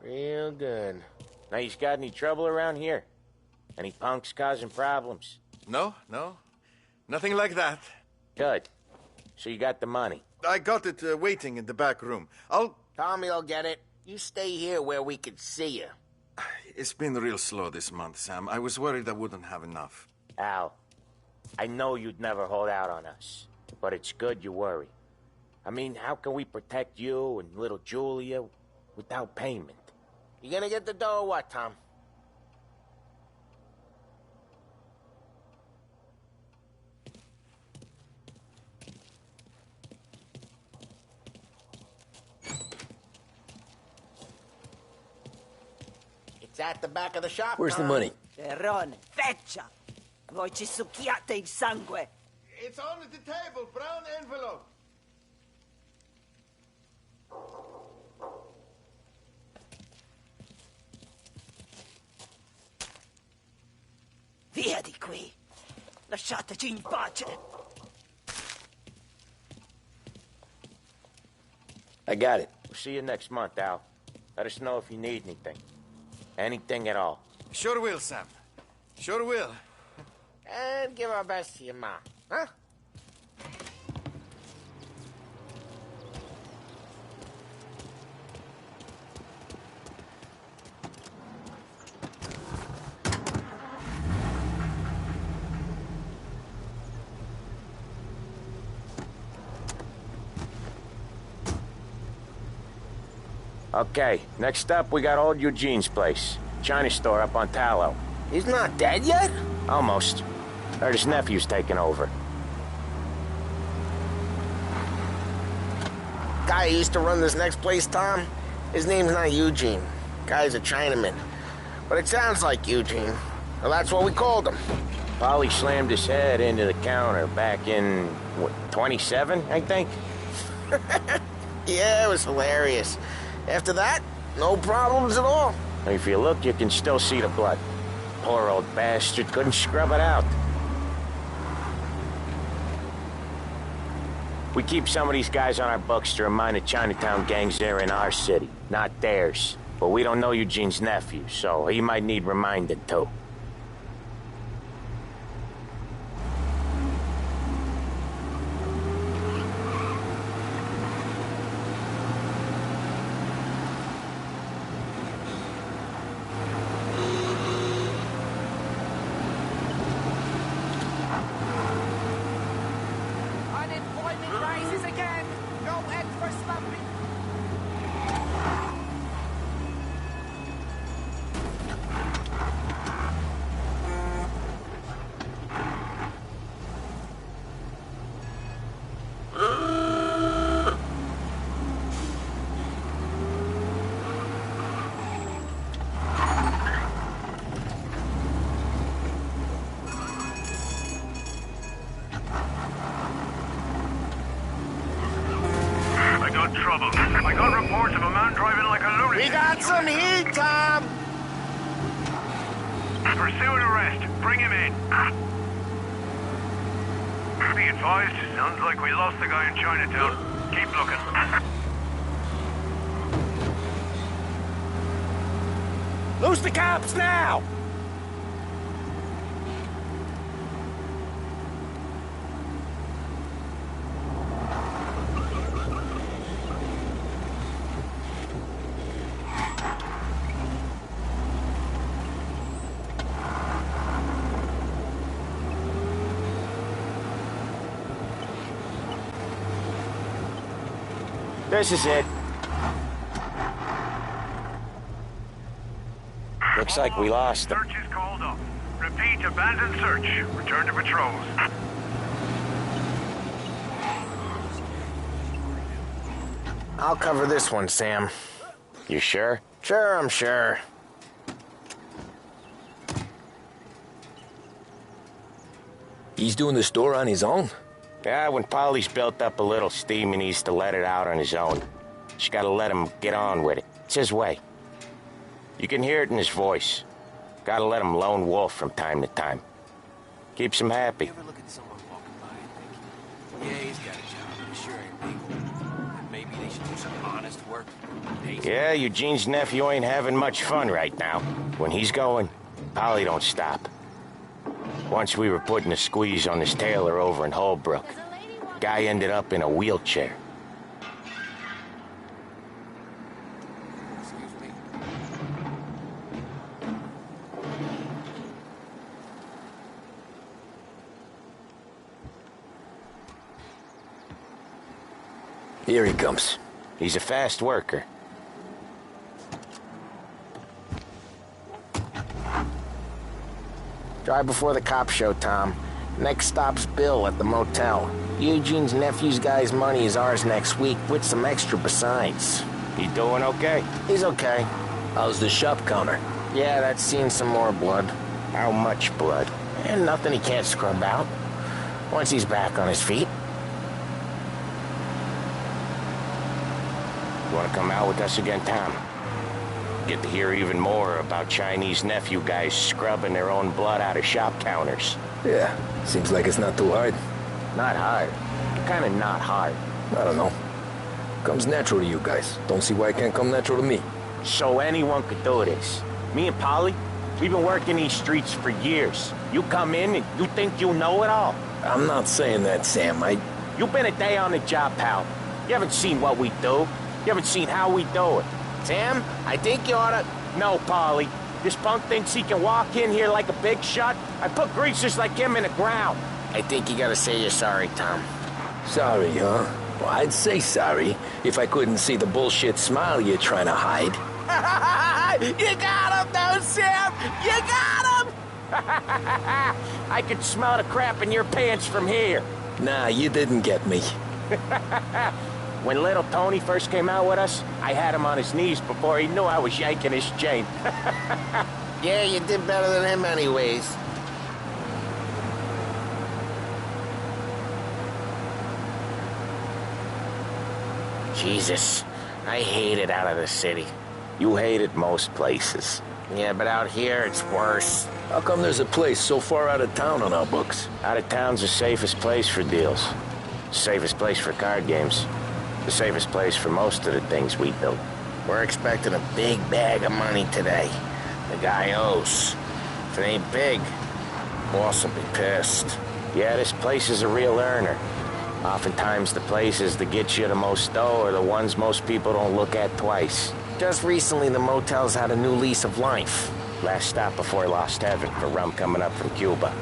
Real good. Now, you got any trouble around here? Any punks causing problems? No. Nothing like that. Good. So you got the money? I got it waiting in the back room. Tommy will get it. You stay here where we can see you. It's been real slow this month, Sam. I was worried I wouldn't have enough. Al, I know you'd never hold out on us, but it's good you worry. I mean, how can we protect you and little Julia without payment? You gonna get the dough or what, Tom? It's at the back of the shop. Where's the money? Perrone, feccia! Voi ci succhiate il sangue! It's on the table, brown envelope. Via di qui! Lasciateci in pace! I got it. We'll see you next month, Al. Let us know if you need anything. Anything at all. Sure will, Sam. Sure will. And give our best to your mom, huh? Okay, next up, we got old Eugene's place. China store up on Tallow. He's not dead yet? Almost. Heard his nephew's taking over. Guy who used to run this next place, Tom, his name's not Eugene. Guy's a Chinaman. But it sounds like Eugene. Well, that's what we called him. Polly slammed his head into the counter back in, what, 27, I think? Yeah, it was hilarious. After that, no problems at all. If you look, you can still see the blood. Poor old bastard couldn't scrub it out. We keep some of these guys on our books to remind the Chinatown gangs they're in our city, not theirs. But we don't know Eugene's nephew, so he might need reminding too. I got reports of a man driving like a lunatic. We got some heat, Tom! Pursuing arrest. Bring him in. Be advised, sounds like we lost the guy in Chinatown. Keep looking. Loose the cops now! This is it. Looks like we lost them. Search is called up. Repeat, abandoned search. Return to patrols. I'll cover this one, Sam. You sure? Sure, I'm sure. He's doing the store on his own? Yeah, when Polly's built up a little steam, he needs to let it out on his own. Just gotta let him get on with it. It's his way. You can hear it in his voice. Gotta let him lone wolf from time to time. Keeps him happy. You ever look at someone walking by and think, yeah, he's got a job, but it sure ain't legal. Maybe they should do some honest work. Yeah, Eugene's nephew ain't having much fun right now. When he's going, Polly don't stop. Once we were putting a squeeze on this tailor over in Holbrook. Guy ended up in a wheelchair. Here he comes. He's a fast worker. Drive before the cops show, Tom. Next stop's Bill at the motel. Eugene's nephew's guy's money is ours next week, with some extra besides. He doing okay? He's okay. How's the shop counter? Yeah, that's seen some more blood. How much blood? And nothing he can't scrub out. Once he's back on his feet. You wanna come out with us again, Tom? Get to hear even more about Chinese nephew guys scrubbing their own blood out of shop counters. Yeah, seems like it's not too hard. Not hard. Kinda not hard. I don't know. Comes natural to you guys. Don't see why it can't come natural to me. So anyone could do this. Me and Polly, we've been working these streets for years. You come in and you think you know it all. I'm not saying that, Sam. You've been a day on the job, pal. You haven't seen what we do. You haven't seen how we do it. Sam, I think you oughta... No, Polly. This punk thinks he can walk in here like a big shot. I put greasers like him in the ground. I think you gotta say you're sorry, Tom. Sorry, huh? Well, I'd say sorry if I couldn't see the bullshit smile you're trying to hide. You got him, though, Sam! You got him! I could smell the crap in your pants from here. Nah, you didn't get me. When little Tony first came out with us, I had him on his knees before he knew I was yanking his chain. Yeah, you did better than him anyways. Jesus, I hate it out of the city. You hate it most places. Yeah, but out here, it's worse. How come there's a place so far out of town on our books? Out of town's the safest place for deals. Safest place for card games. The safest place for most of the things we do. We're expecting a big bag of money today. The guy owes. If it ain't big, boss will be pissed. Yeah, this place is a real earner. Oftentimes the places that get you the most dough are the ones most people don't look at twice. Just recently, the motel's had a new lease of life. Last stop before Lost Heaven for rum coming up from Cuba.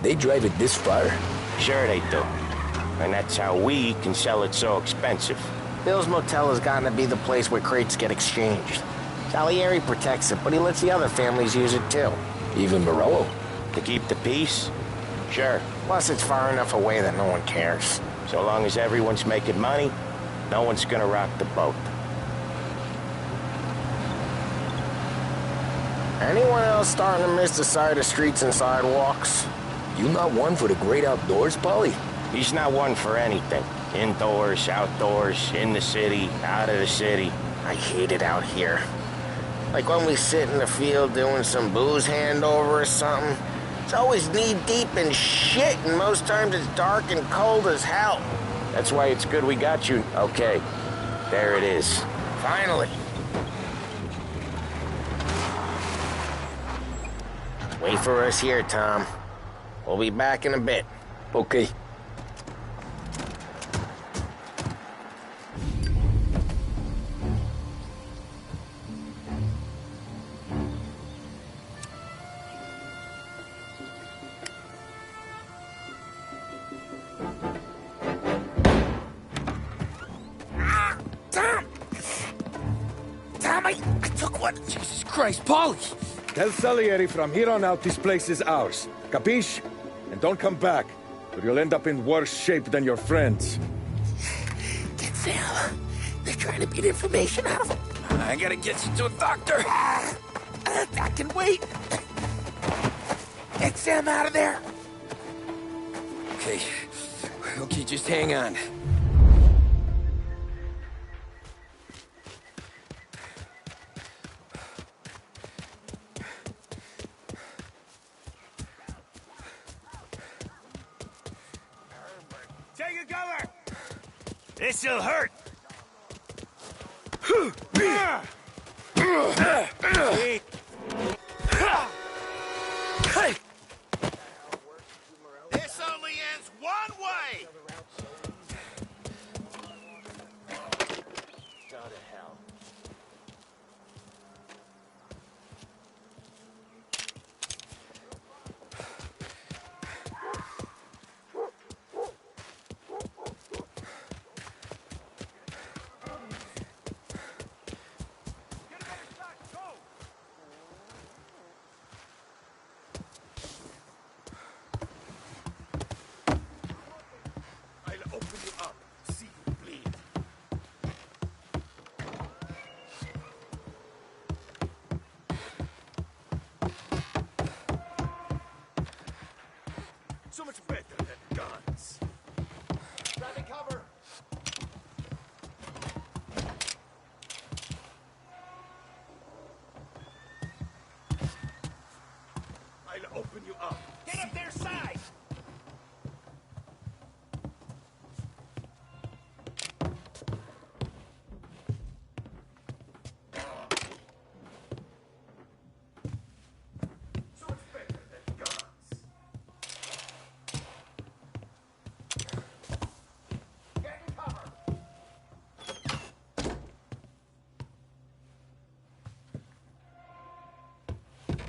They drive it this far? Sure they do. And that's how we can sell it so expensive. Bill's motel has gotten to be the place where crates get exchanged. Salieri protects it, but he lets the other families use it too. Even Morello? To keep the peace? Sure. Plus, it's far enough away that no one cares. So long as everyone's making money, no one's gonna rock the boat. Anyone else starting to miss the side of streets and sidewalks? You not one for the great outdoors, Polly? He's not one for anything. Indoors, outdoors, in the city, out of the city. I hate it out here. Like when we sit in the field doing some booze handover or something. It's always knee-deep in shit, and most times it's dark and cold as hell. That's why it's good we got you. Okay, there it is. Finally. Wait for us here, Tom. We'll be back in a bit. Okay. Tom, I took one. Jesus Christ, Paulie! Tell Salieri from here on out this place is ours. Capiche? And don't come back, or you'll end up in worse shape than your friends. Get Sam. They're trying to beat information out of him. I gotta get you to a doctor. I can wait. Get Sam out of there. Okay. Okay, just hang on. Take a cover! This'll hurt! This only ends one way! Go to hell. I'll open you up. See you bleed. So much better than guns. Grabbing cover. I'll open you up. Get up their side! So much better than guns. Getting cover.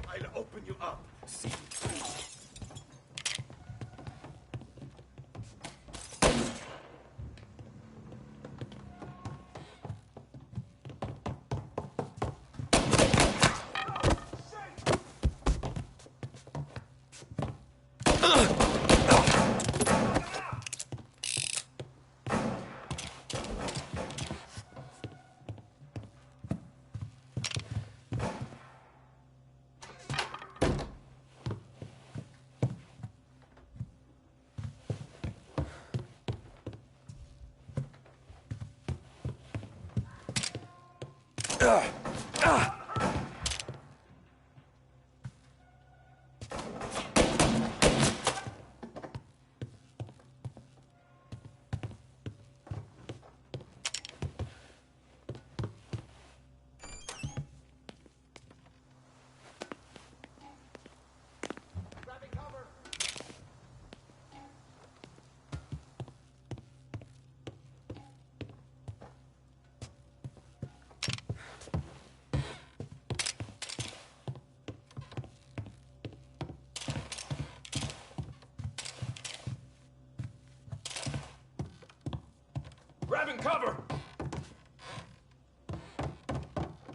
I'll open you up. See you bleed. Grabbing cover!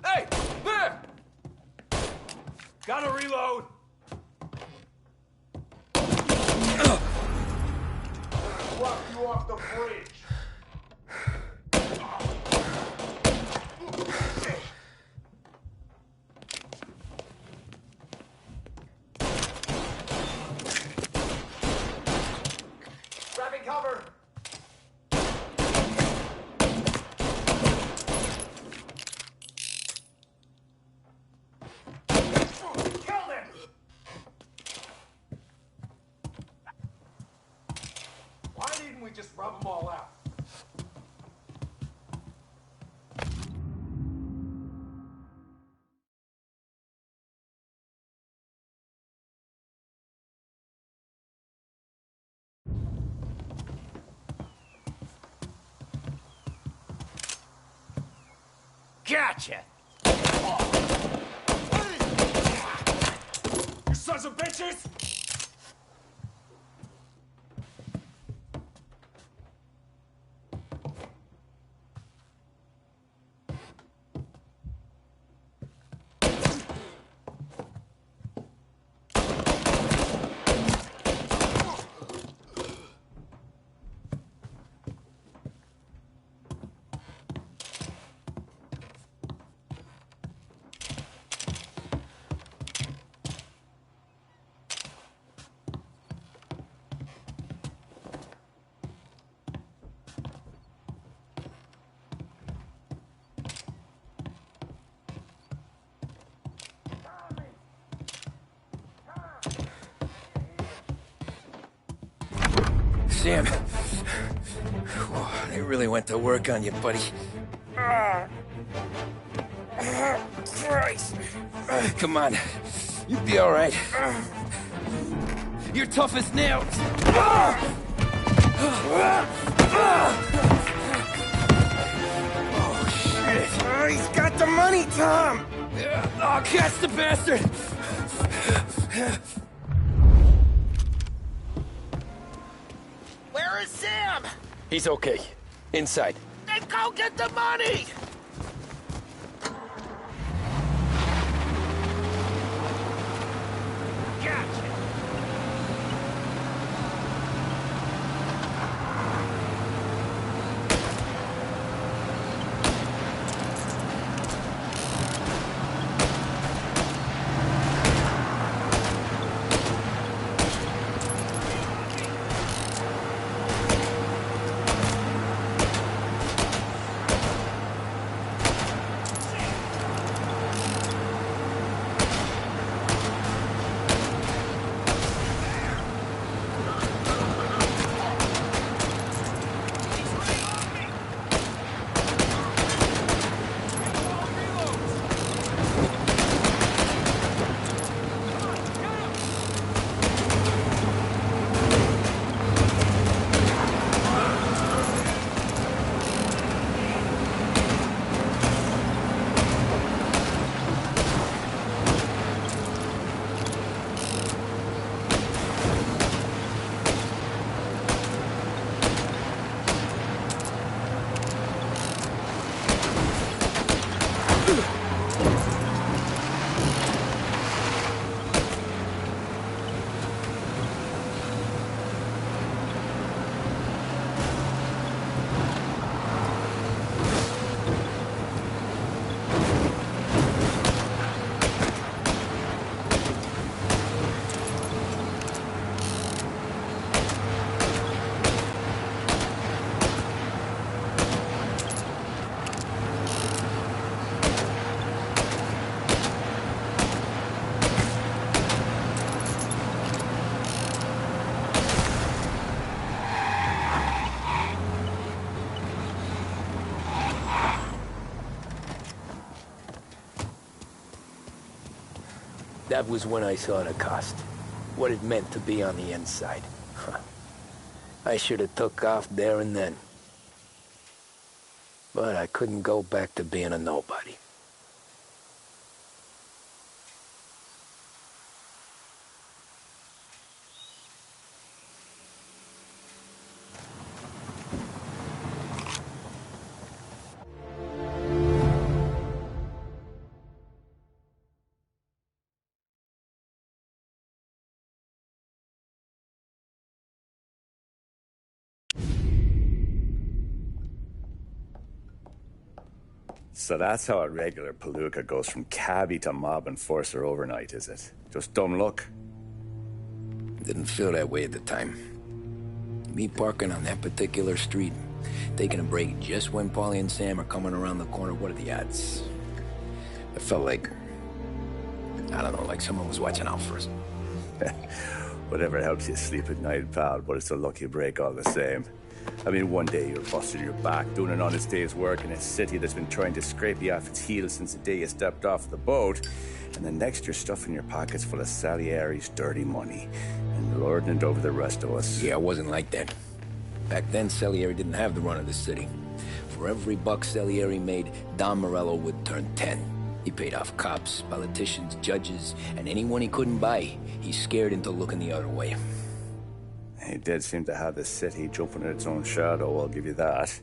Hey! There! Gotta reload! Drop you off the bridge! Grabbing cover! Kill them! Why didn't we just rub them all out? Gotcha! You sons of bitches! Sam. Whoa, they really went to work on you, buddy. Christ. Come on. You'll be all right. You're tough as nails. Oh, shit. He's got the money, Tom. Oh, catch the bastard. Where is Sam? He's okay. Inside. Then go get the money. Gotcha. That was when I saw the cost. What it meant to be on the inside. I should have took off there and then. But I couldn't go back to being a nobody. So that's how a regular palooka goes from cabbie to mob enforcer overnight, is it? Just dumb luck? Didn't feel that way at the time. Me parking on that particular street, taking a break just when Paulie and Sam are coming around the corner, what are the odds? I felt like, I don't know, like someone was watching out for us. Whatever helps you sleep at night, pal, but it's a lucky break all the same. I mean, one day you're busting your back, doing an honest day's work in a city that's been trying to scrape you off its heels since the day you stepped off the boat, and then next you're stuffing your pockets full of Salieri's dirty money and lording it over the rest of us. Yeah, it wasn't like that. Back then, Salieri didn't have the run of the city. For every buck Salieri made, Don Morello would turn 10. He paid off cops, politicians, judges, and anyone he couldn't buy, he scared into looking the other way. He did seem to have the city jumping in its own shadow, I'll give you that.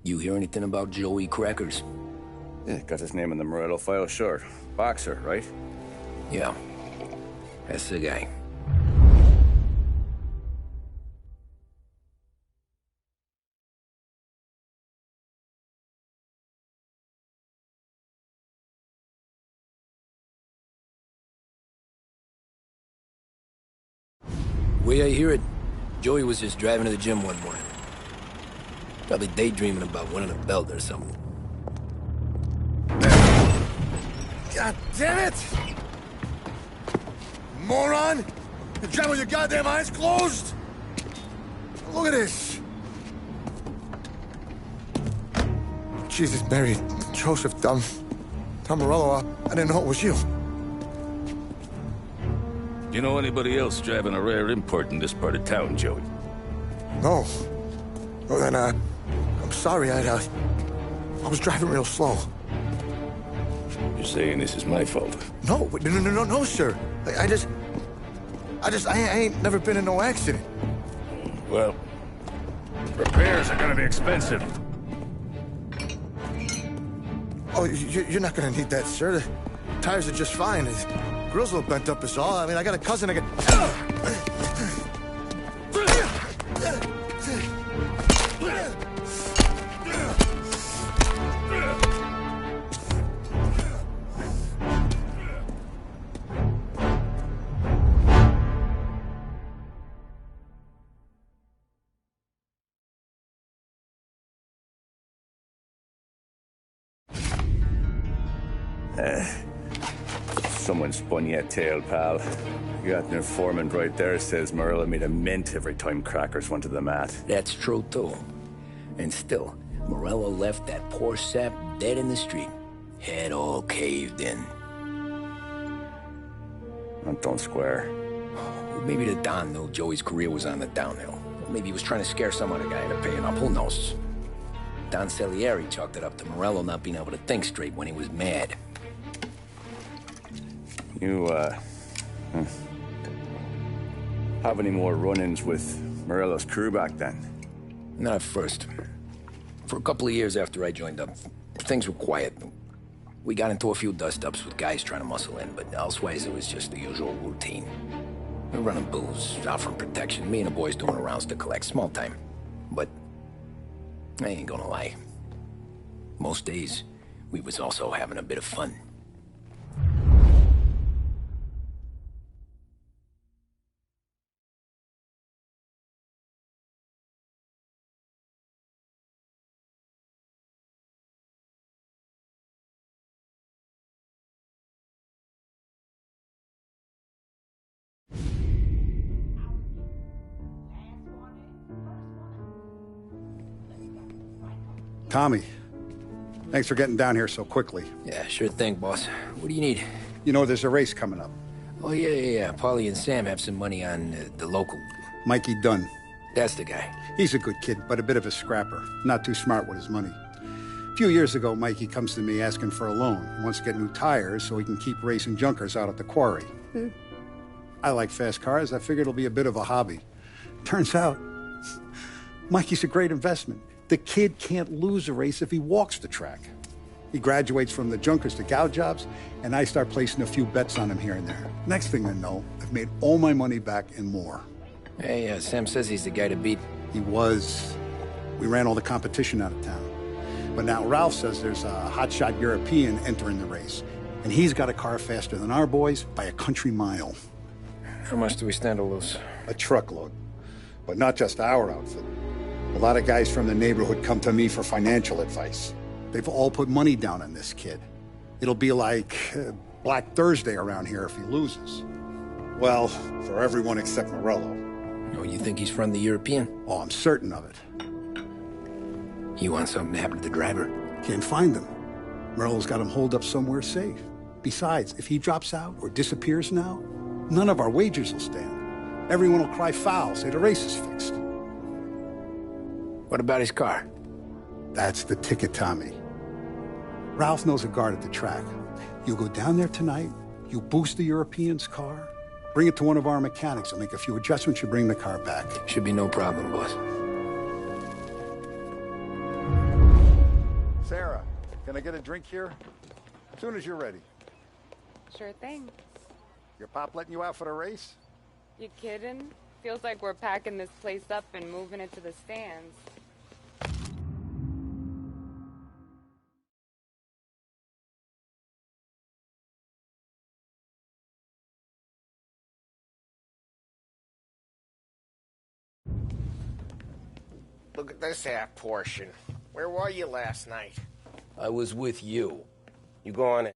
You hear anything about Joey Crackers? Yeah, got his name in the Morello file, sure. Boxer, right? Yeah, that's the guy. The way I hear it, Joey was just driving to the gym one morning. Probably daydreaming about winning a belt or something. God damn it! Moron! You drive with your goddamn eyes closed? Look at this! Jesus, Mary, Joseph, Tom Morello, I didn't know it was you. You know anybody else driving a rare import in this part of town, Joey? No. Well, then, I'm sorry, I was driving real slow. You're saying this is my fault? No, sir. I ain't never been in no accident. Well, repairs are gonna be expensive. Oh, you're not gonna need that, sir. The tires are just fine. The grill's a little bent up is all. I mean, I got a cousin I Someone spun you a tale, pal. You got an informant right there says Morello made a mint every time crackers went to the mat. That's true, too. And still, Morello left that poor sap dead in the street. Head all caved in. That don't square. Well, maybe the Don knew Joey's career was on the downhill. Maybe he was trying to scare some other guy into paying up. Who knows? Don Salieri chalked it up to Morello not being able to think straight when he was mad. You, have any more run-ins with Morello's crew back then? Not at first. For a couple of years after I joined up, things were quiet. We got into a few dust-ups with guys trying to muscle in, but elsewise it was just the usual routine. We were running booze, offering protection, me and the boys doing rounds to collect, small time. But I ain't gonna lie. Most days, we was also having a bit of fun. Tommy, thanks for getting down here so quickly. Yeah, sure thing, boss. What do you need? You know, there's a race coming up. Oh, yeah. Paulie and Sam have some money on the local. Mikey Dunn. That's the guy. He's a good kid, but a bit of a scrapper. Not too smart with his money. A few years ago, Mikey comes to me asking for a loan. He wants to get new tires so he can keep racing junkers out at the quarry. I like fast cars. I figured it'll be a bit of a hobby. Turns out, Mikey's a great investment. The kid can't lose a race if he walks the track. He graduates from the junkers to gal jobs, and I start placing a few bets on him here and there. Next thing I know, I've made all my money back and more. Hey, Sam says he's the guy to beat. He was. We ran all the competition out of town. But now Ralph says there's a hotshot European entering the race, and he's got a car faster than our boys by a country mile. How much do we stand to lose? A truckload. But not just our outfit. A lot of guys from the neighborhood come to me for financial advice. They've all put money down on this kid. It'll be like Black Thursday around here if he loses. Well, for everyone except Morello. Oh, you think he's from the European? Oh, I'm certain of it. You want something to happen to the driver? Can't find him. Morello's got him holed up somewhere safe. Besides, if he drops out or disappears now, none of our wagers will stand. Everyone will cry foul, say the race is fixed. What about his car? That's the ticket, Tommy. Ralph knows a guard at the track. You go down there tonight, you boost the European's car, bring it to one of our mechanics, and make a few adjustments, you bring the car back. Should be no problem, boss. Sarah, can I get a drink here? As soon as you're ready. Sure thing. Your pop letting you out for the race? You kidding? Feels like we're packing this place up and moving it to the stands. Look at this half portion. Where were you last night? I was with you. You going